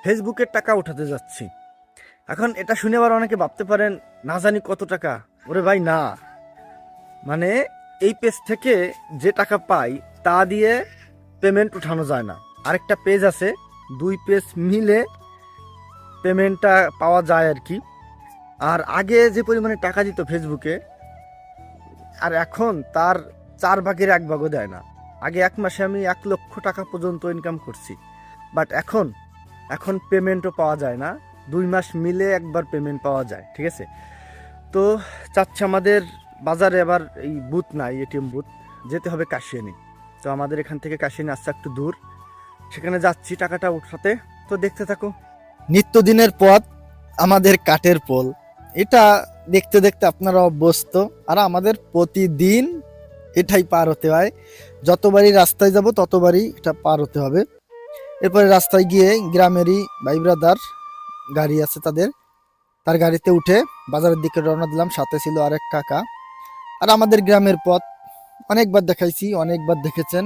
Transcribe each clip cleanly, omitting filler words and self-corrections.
ফেসবুকের টাকা উঠাতে যাচ্ছি। এখন এটা শুনে আবার অনেকে ভাবতে পারেন না জানি কত টাকা। ওরে ভাই না, মানে এই পেজ থেকে যে টাকা পাই তা দিয়ে পেমেন্ট উঠানো যায় না। আরেকটা পেজ আছে, দুই পেজ মিলে পেমেন্টটা পাওয়া যায় আর কি। আর আগে যে পরিমাণে টাকা দিত ফেসবুকে, আর এখন তার 4 ভাগের 1 ভাগও দেয় না। আগে 1 মাসে আমি 1 লক্ষ টাকা পর্যন্ত ইনকাম করছি, বাট এখন এখন পেমেন্টও পাওয়া যায় না। 2 মাস মিলে একবার পেমেন্ট পাওয়া যায়, ঠিক আছে। তো চাচ্ছে আমাদের বাজারে আবার এই বুথ নাই, এটিএম বুথ, যেতে হবে কাশিয়ানি। তো আমাদের এখান থেকে কাশিয়ানি আসছে একটু দূর, সেখানে যাচ্ছি টাকাটা উঠাতে। তো দেখতে থাকো। নিত্যদিনের পথ, আমাদের কাঠের পোল, এটা দেখতে দেখতে আপনারা অভ্যস্ত। আর আমাদের প্রতিদিন এটাই পার হতে হয়। যতবারই রাস্তায় যাব ততবারই এটা পার হতে হবে। এরপরে রাস্তায় গিয়ে গ্রামেরই ভাই ব্রাদার গাড়ি আছে তার গাড়িতে উঠে বাজারের দিকে রওনা দিলাম। সাথে ছিল আরেক কাকা। আর আমাদের গ্রামের পথ অনেকবার দেখাইছি, অনেকবার দেখেছেন,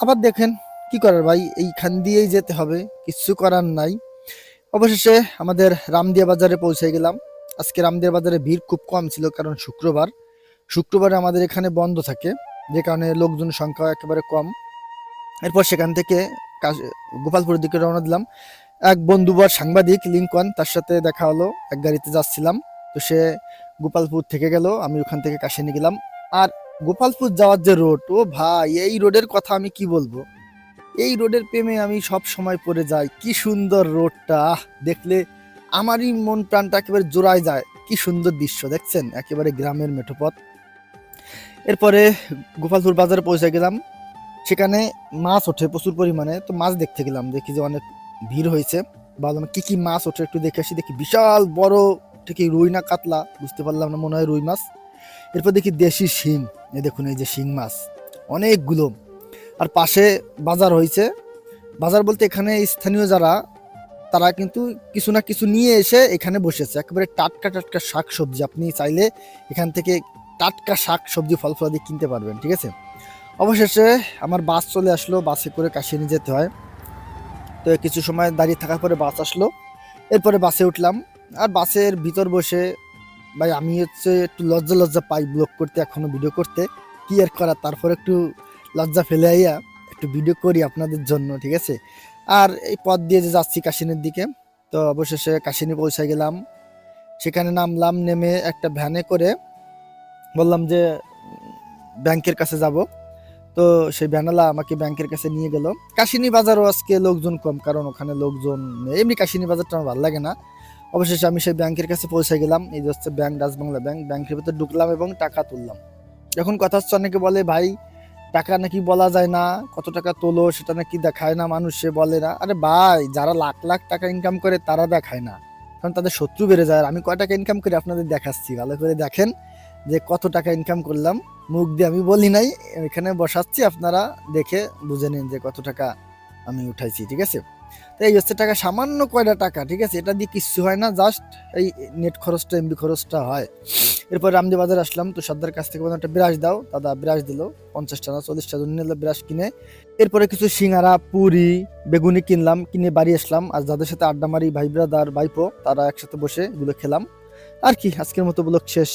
আবার দেখেন। কি করার ভাই, এইখান দিয়েই যেতে হবে, কিচ্ছু করার নাই। অবশেষে আমাদের রামদিয়া বাজারে পৌঁছে গেলাম। আজকে রামদিয়া বাজারে ভিড় খুব কম ছিল, কারণ শুক্রবারে আমাদের এখানে বন্ধ থাকে, যে কারণে লোকজন সংখ্যা একেবারে কম। এরপর সেখান থেকে গোপালপুরের দিকে রওনা দিলাম। এক বন্ধুবর সাংবাদিক লিঙ্কন, তার সাথে দেখা হলো, এক গাড়িতে যাচ্ছিলাম। তো সে গোপালপুর থেকে গেল, আমি ওখান থেকে কাশিয়ানী গেলাম। আর গোপালপুর যাওয়ার যে রোড, ও ভাই, এই রোডের কথা আমি কি বলবো। এই রোডের প্রেমে আমি সব সময় পড়ে যাই। কি সুন্দর রোডটা, দেখলে আমারই মন প্রাণটা একেবারে জোড়ায় যায়। কি সুন্দর দৃশ্য দেখছেন, একেবারে গ্রামের মেঠোপথ। এরপরে গোপালপুর বাজারে পৌঁছে গেলাম। সেখানে মাছ ওঠে প্রচুর পরিমাণে, তো মাছ দেখতে গেলাম। দেখি যে অনেক ভিড় হয়েছে, ভাবলাম কি কি মাছ ওঠে একটু দেখে আসি। দেখি বিশাল বড়, ঠিকই রুই না কাতলা বুঝতে পারলাম না, মনে হয় রুই মাছ। এরপর দেখি দেশি শিং, এই দেখুন এই যে শিং মাছ অনেকগুলো। আর পাশে বাজার হয়েছে। বাজার বলতে এখানে স্থানীয় যারা, তারা কিন্তু কিছু না কিছু নিয়ে এসে এখানে বসেছে। একেবারে টাটকা টাটকা শাক সবজি, আপনি চাইলে এখান থেকে টাটকা শাক সবজি ফল ফলাদি কিনতে পারবেন, ঠিক আছে। অবশেষে আমার বাস চলে আসলো, বাসে করে কাশিয়ানী যেতে হয়। তো কিছু সময় দাঁড়িয়ে থাকার পরে বাস আসলো। এরপরে বাসে উঠলাম। আর বাসের ভিতর বসে ভাই আমি একটু লজ্জা লজ্জা পাই ব্লগ করতে, এখনো ভিডিও করতে। কি আর করা, তারপর একটু লজ্জা ফেলে আইয়া একটু ভিডিও করি আপনাদের জন্য, ঠিক আছে। আর এই পথ দিয়ে যে যাচ্ছি কাশিয়ানীর দিকে, তো অবশেষে কাশিয়ানী পৌঁছে গেলাম। সেখানে নামলাম, নেমে একটা ভ্যানে করে বললাম যে ব্যাংকের কাছে যাব। তো সেই ভ্যানালা আমাকে ব্যাংকের কাছে নিয়ে গেল। কাশিনী বাজারও আজকে লোকজন কম, কারণ ওখানে লোকজন নেই। এমনি কাশিনী বাজারটা আমার ভালো লাগে না। অবশেষে আমি সেই ব্যাংকের কাছে পৌঁছে গেলাম। এই যে হচ্ছে ব্যাংক, ডাচ বাংলা ব্যাংক। ব্যাংকের ভিতরে ঢুকলাম এবং টাকা তুললাম। এখন কথা হচ্ছে, অনেকে বলে ভাই টাকা নাকি বলা যায় না, কত টাকা তোলো সেটা নাকি দেখায় না, মানুষে বলে না। আরে ভাই, যারা লাখ লাখ টাকা ইনকাম করে তারা দেখায় না, কারণ তাদের শত্রু বেড়ে যায়। আর আমি কয় টাকা ইনকাম করি আপনাদের দেখাচ্ছি, ভালো করে দেখেন যে কত টাকা ইনকাম করলাম। মুখ দিয়ে আমি বলি নাই, এখানে বসাচ্ছি, আপনারা দেখে বুঝে নিন যে কত টাকা আমি উঠাইছি, ঠিক আছে। তো এই হচ্ছে টাকা, সামান্য কয়টা টাকা, ঠিক আছে। এটা দিয়ে কিচ্ছু হয় না, জাস্ট এই নেট খরচটা, এমবি খরচটা হয়। এরপর রামদি বাজার আসলাম। তো সর্দার কাছ থেকে বললাম একটা ব্রাশ দাও, দাদা ব্রাশ দিল 50 টাকা 40 টাকা নিল ব্রাশ কিনে। এরপরে কিছু সিঙ্গারা, পুরি, বেগুনি কিনলাম, কিনে বাড়ি আসলাম। আর যাদের সাথে আড্ডা মারি, ভাই ব্রাদার, ভাইপো, তারা একসাথে বসে এগুলো খেলাম। আর কি, আজকের মতো ব্লগ শেষ।